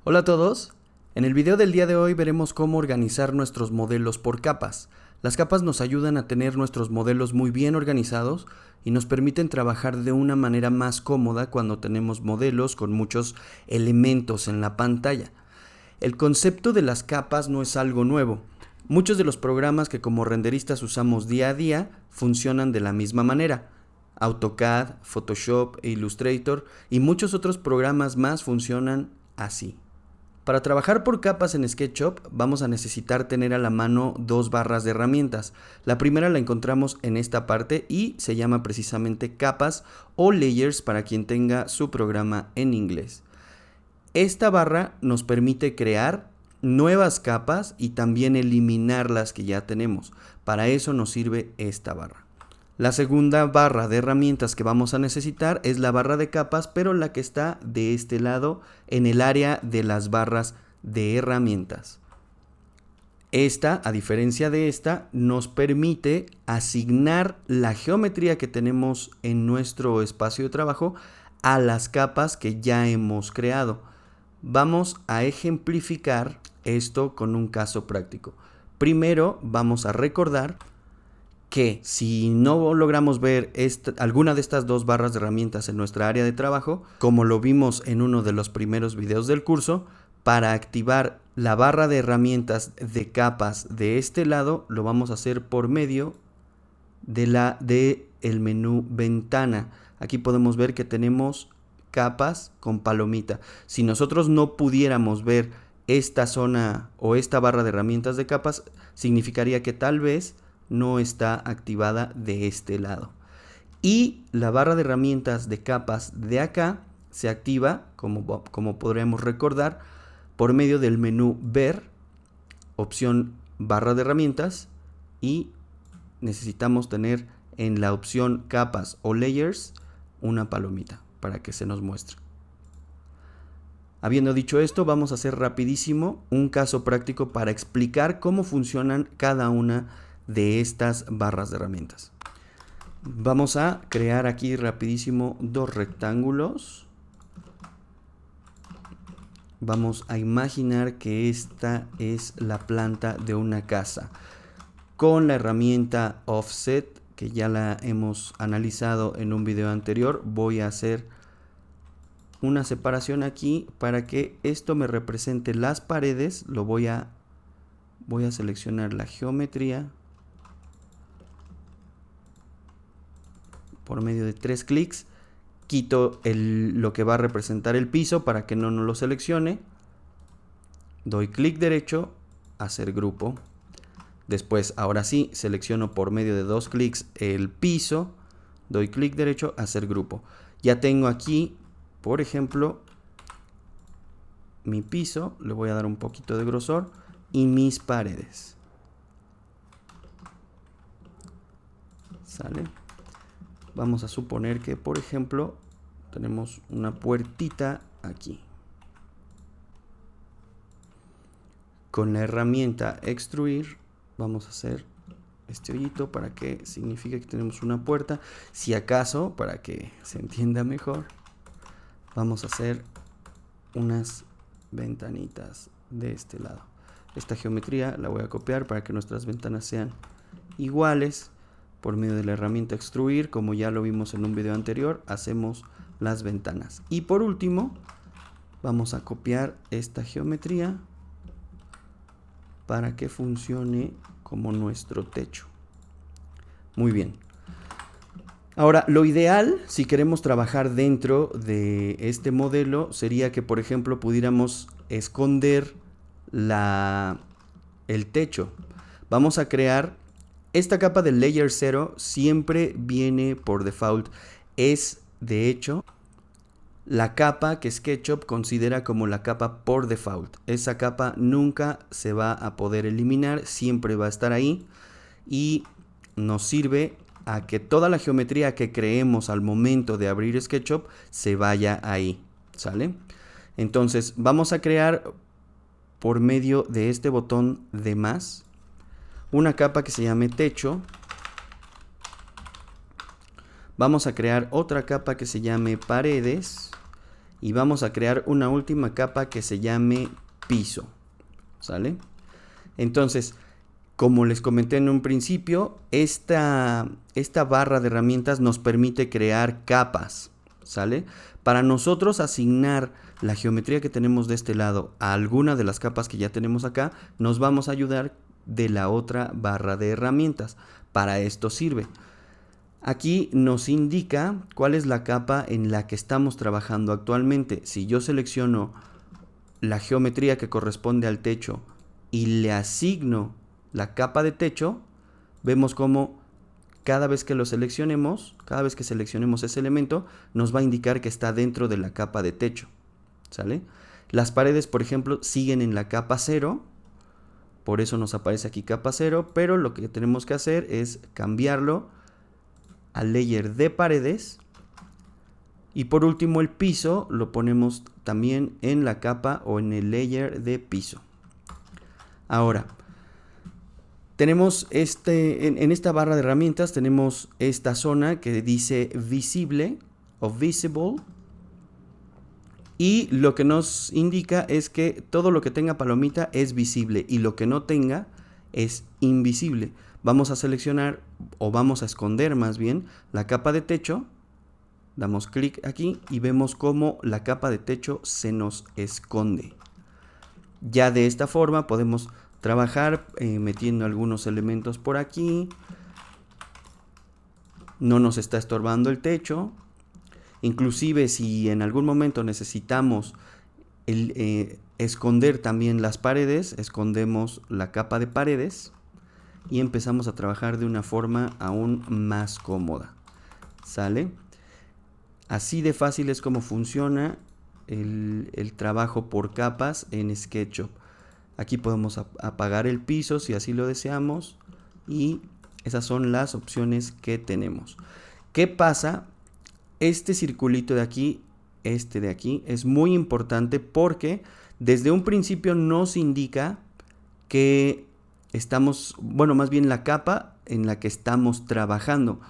Hola a todos, en el video del día de hoy veremos cómo organizar nuestros modelos por capas. Las capas nos ayudan a tener nuestros modelos muy bien organizados y nos permiten trabajar de una manera más cómoda cuando tenemos modelos con muchos elementos en la pantalla. El concepto de las capas no es algo nuevo. Muchos de los programas que como renderistas usamos día a día funcionan de la misma manera. AutoCAD, Photoshop e Illustrator y muchos otros programas más funcionan así. Para trabajar por capas en SketchUp vamos a necesitar tener a la mano dos barras de herramientas. La primera la encontramos en esta parte y se llama precisamente capas o layers para quien tenga su programa en inglés. Esta barra nos permite crear nuevas capas y también eliminar las que ya tenemos. Para eso nos sirve esta barra. La segunda barra de herramientas que vamos a necesitar es la barra de capas, pero la que está de este lado en el área de las barras de herramientas. Esta, a diferencia de esta, nos permite asignar la geometría que tenemos en nuestro espacio de trabajo a las capas que ya hemos creado. Vamos a ejemplificar esto con un caso práctico. Primero vamos a recordar que si no logramos ver alguna de estas dos barras de herramientas en nuestra área de trabajo, como lo vimos en uno de los primeros videos del curso, para activar la barra de herramientas de capas de este lado, lo vamos a hacer por medio de el menú ventana. Aquí podemos ver que tenemos capas con palomita. Si nosotros no pudiéramos ver esta zona o esta barra de herramientas de capas, significaría que tal vez no está activada de este lado. Y la barra de herramientas de capas de acá se activa, como podremos recordar, por medio del menú Ver, opción barra de herramientas, y necesitamos tener en la opción capas o layers una palomita para que se nos muestre. Habiendo dicho esto, vamos a hacer rapidísimo un caso práctico para explicar cómo funcionan cada una de estas barras de herramientas. Vamos a crear aquí rapidísimo dos rectángulos. Vamos a imaginar que esta es la planta de una casa. Con la herramienta Offset, que ya la hemos analizado en un video anterior, voy a hacer una separación aquí para que esto me represente las paredes. Voy a seleccionar la geometría por medio de 3 clics. Quito lo que va a representar el piso para que no nos lo seleccione. Doy clic derecho, hacer grupo. Después, ahora sí, selecciono por medio de 2 clics el piso. Doy clic derecho, hacer grupo. Ya tengo aquí, por ejemplo, mi piso. Le voy a dar un poquito de grosor. Y mis paredes. ¿Sale? Vamos a suponer que, por ejemplo, tenemos una puertita aquí. Con la herramienta extruir vamos a hacer este hoyito para que signifique que tenemos una puerta. Si acaso, para que se entienda mejor, vamos a hacer unas ventanitas de este lado. Esta geometría la voy a copiar para que nuestras ventanas sean iguales. Por medio de la herramienta extruir, como ya lo vimos en un video anterior, hacemos las ventanas. Y por último, vamos a copiar esta geometría para que funcione como nuestro techo. Muy bien. Ahora, lo ideal, si queremos trabajar dentro de este modelo, sería que, por ejemplo, pudiéramos esconder el techo. Vamos a crear esta capa de Layer 0, siempre viene por default. Es, de hecho, la capa que SketchUp considera como la capa por default. Esa capa nunca se va a poder eliminar, siempre va a estar ahí y nos sirve a que toda la geometría que creemos al momento de abrir SketchUp se vaya ahí, ¿sale? Entonces vamos a crear por medio de este botón de más una capa que se llame techo. Vamos a crear otra capa que se llame paredes y vamos a crear una última capa que se llame piso, ¿sale? Entonces, como les comenté en un principio, esta barra de herramientas nos permite crear capas, ¿sale? Para nosotros asignar la geometría que tenemos de este lado a alguna de las capas que ya tenemos acá, nos vamos a ayudar de la otra barra de herramientas. Para esto sirve. Aquí nos indica cuál es la capa en la que estamos trabajando actualmente. Si yo selecciono la geometría que corresponde al techo y le asigno la capa de techo, vemos como cada vez que lo seleccionemos, cada vez que seleccionemos ese elemento, nos va a indicar que está dentro de la capa de techo, ¿sale? Las paredes, por ejemplo, siguen en la capa 0, por eso nos aparece aquí capa 0, pero lo que tenemos que hacer es cambiarlo al layer de paredes. Y por último, el piso lo ponemos también en la capa o en el layer de piso. Ahora, tenemos en esta barra de herramientas tenemos esta zona que dice visible o visible, y lo que nos indica es que todo lo que tenga palomita es visible y lo que no tenga es invisible. Vamos a seleccionar o vamos a esconder más bien la capa de techo, damos clic aquí y vemos cómo la capa de techo se nos esconde. Ya de esta forma podemos trabajar metiendo algunos elementos por aquí. No nos está estorbando el techo. Inclusive si en algún momento necesitamos esconder también las paredes, escondemos la capa de paredes y empezamos a trabajar de una forma aún más cómoda. ¿Sale? Así de fácil es como funciona el trabajo por capas en SketchUp. Aquí podemos apagar el piso si así lo deseamos y esas son las opciones que tenemos. ¿Qué pasa? Este circulito de aquí, este de aquí, es muy importante porque desde un principio nos indica que estamos, bueno, más bien la capa en la que estamos trabajando.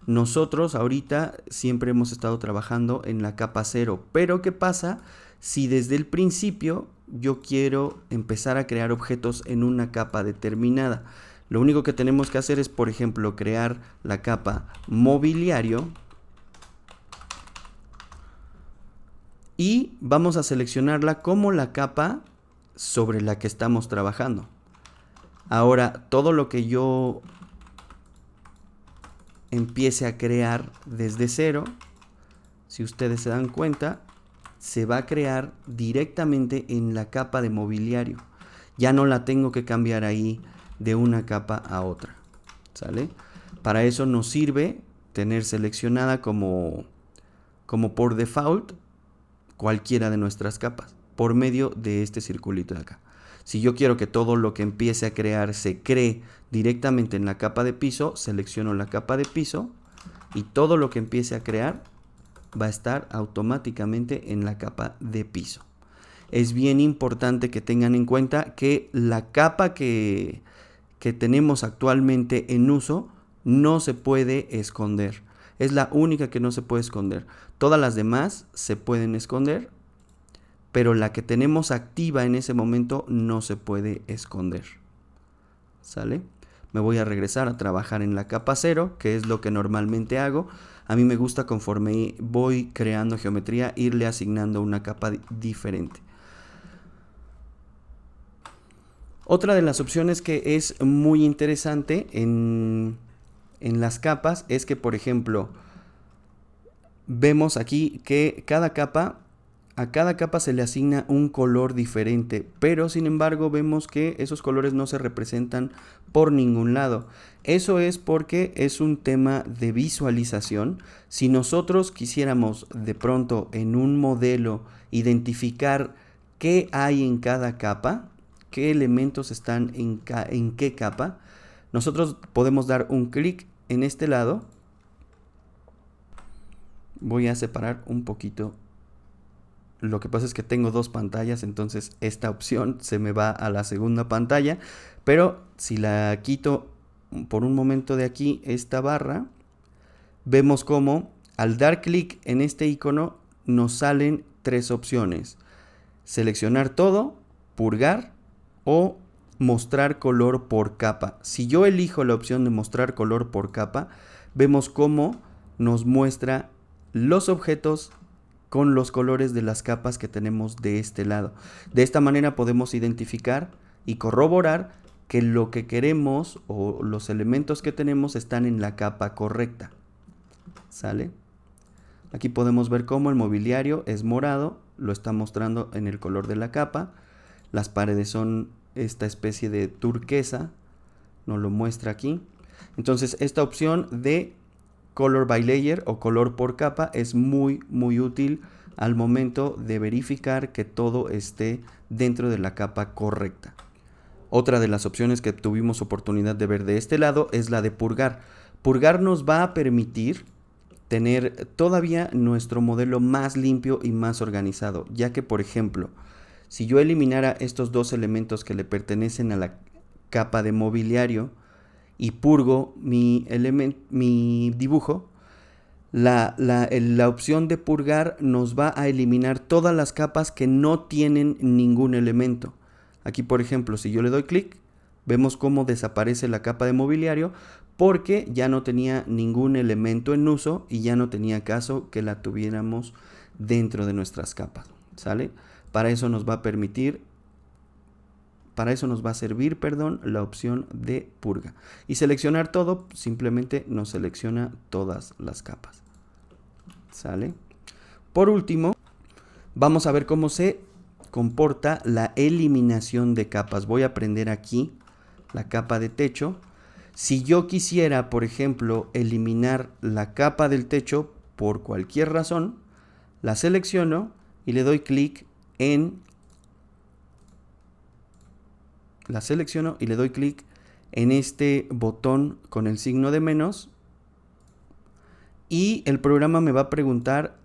Nosotros ahorita siempre hemos estado trabajando en la capa 0, pero ¿qué pasa si desde el principio yo quiero empezar a crear objetos en una capa determinada? Lo único que tenemos que hacer es, por ejemplo, crear la capa mobiliario y vamos a seleccionarla como la capa sobre la que estamos trabajando. Ahora, todo lo que yo empiece a crear desde cero, si ustedes se dan cuenta, se va a crear directamente en la capa de mobiliario. Ya no la tengo que cambiar ahí de una capa a otra, ¿sale? Para eso nos sirve tener seleccionada como por default cualquiera de nuestras capas por medio de este circulito de acá. Si yo quiero que todo lo que empiece a crear se cree directamente en la capa de piso, selecciono la capa de piso y todo lo que empiece a crear va a estar automáticamente en la capa de piso. Es bien importante que tengan en cuenta que la capa que tenemos actualmente en uso no se puede esconder. Es la única que no se puede esconder. Todas las demás se pueden esconder, pero la que tenemos activa en ese momento no se puede esconder. ¿Sale? Me voy a regresar a trabajar en la capa 0, que es lo que normalmente hago. A mí me gusta, conforme voy creando geometría, irle asignando una capa diferente. Otra de las opciones que es muy interesante en las capas es que, por ejemplo, vemos aquí que a cada capa se le asigna un color diferente, pero sin embargo vemos que esos colores no se representan por ningún lado. Eso es porque es un tema de visualización. Si nosotros quisiéramos de pronto en un modelo identificar qué hay en cada capa, qué elementos están en qué capa, nosotros podemos dar un clic en este lado. Voy a separar un poquito. Lo que pasa es que tengo dos pantallas, entonces esta opción se me va a la segunda pantalla. Pero si la quito por un momento de aquí, esta barra, vemos como al dar clic en este icono nos salen tres opciones: seleccionar todo, purgar o mostrar color por capa. Si yo elijo la opción de mostrar color por capa, vemos cómo nos muestra los objetos con los colores de las capas que tenemos de este lado. De esta manera podemos identificar y corroborar que lo que queremos o los elementos que tenemos están en la capa correcta. ¿Sale? Aquí podemos ver cómo el mobiliario es morado, lo está mostrando en el color de la capa. Las paredes son esta especie de turquesa, nos lo muestra aquí. Entonces esta opción de Color by Layer o color por capa es muy útil al momento de verificar que todo esté dentro de la capa correcta. Otra de las opciones que tuvimos oportunidad de ver de este lado es la de purgar. Purgar nos va a permitir tener todavía nuestro modelo más limpio y más organizado, ya que, por ejemplo, si yo eliminara estos dos elementos que le pertenecen a la capa de mobiliario y purgo mi dibujo, la opción de purgar nos va a eliminar todas las capas que no tienen ningún elemento. Aquí, por ejemplo, si yo le doy clic, vemos cómo desaparece la capa de mobiliario porque ya no tenía ningún elemento en uso y ya no tenía caso que la tuviéramos dentro de nuestras capas. ¿Sale? Para eso nos va a servir, la opción de purga. Y seleccionar todo, simplemente nos selecciona todas las capas. ¿Sale? Por último, vamos a ver cómo se comporta la eliminación de capas. Voy a prender aquí la capa de techo. Si yo quisiera, por ejemplo, eliminar la capa del techo por cualquier razón, la selecciono y le doy clic en este botón con el signo de menos y el programa me va a preguntar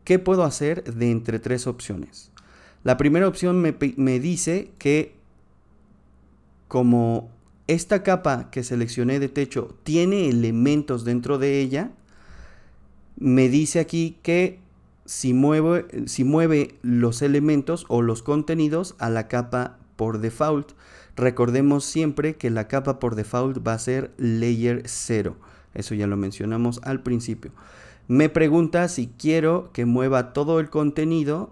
qué puedo hacer de entre tres opciones. La primera opción me dice que como esta capa que seleccioné de techo tiene elementos dentro de ella, me dice aquí que si mueve los elementos o los contenidos a la capa por default. Recordemos siempre que la capa por default va a ser layer 0. Eso ya lo mencionamos al principio. Me pregunta si quiero que mueva todo el contenido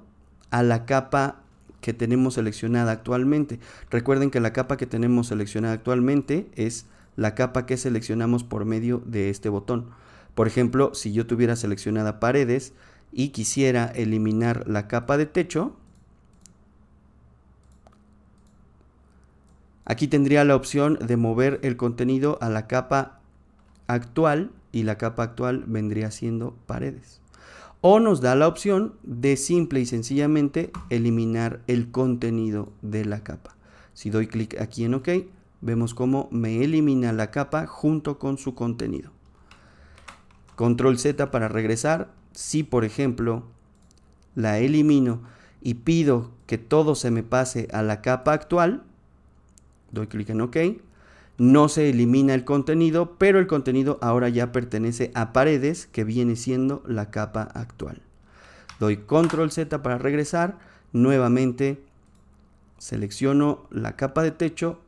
a la capa que tenemos seleccionada actualmente. Recuerden que la capa que tenemos seleccionada actualmente es la capa que seleccionamos por medio de este botón. Por ejemplo, si yo tuviera seleccionada paredes y quisiera eliminar la capa de techo, aquí tendría la opción de mover el contenido a la capa actual y la capa actual vendría siendo paredes. O nos da la opción de simple y sencillamente eliminar el contenido de la capa. Si doy clic aquí en OK, vemos cómo me elimina la capa junto con su contenido. Control Z para regresar. Si por ejemplo la elimino y pido que todo se me pase a la capa actual, doy clic en OK. No se elimina el contenido, pero el contenido ahora ya pertenece a paredes, que viene siendo la capa actual. Doy Control Z para regresar. Nuevamente selecciono la capa de techo,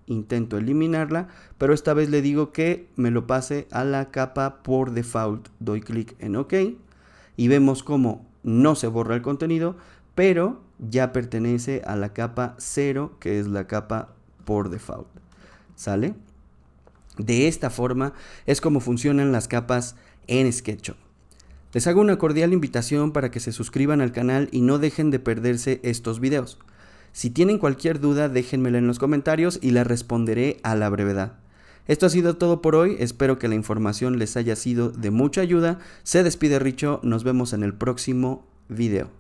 intento eliminarla, pero esta vez le digo que me lo pase a la capa por default. Doy clic en OK y vemos cómo no se borra el contenido, pero ya pertenece a la capa 0, que es la capa por default. ¿Sale? De esta forma es como funcionan las capas en SketchUp. Les hago una cordial invitación para que se suscriban al canal y no dejen de perderse estos videos. Si tienen cualquier duda, déjenmela en los comentarios y la responderé a la brevedad. Esto ha sido todo por hoy, espero que la información les haya sido de mucha ayuda. Se despide Richo, nos vemos en el próximo video.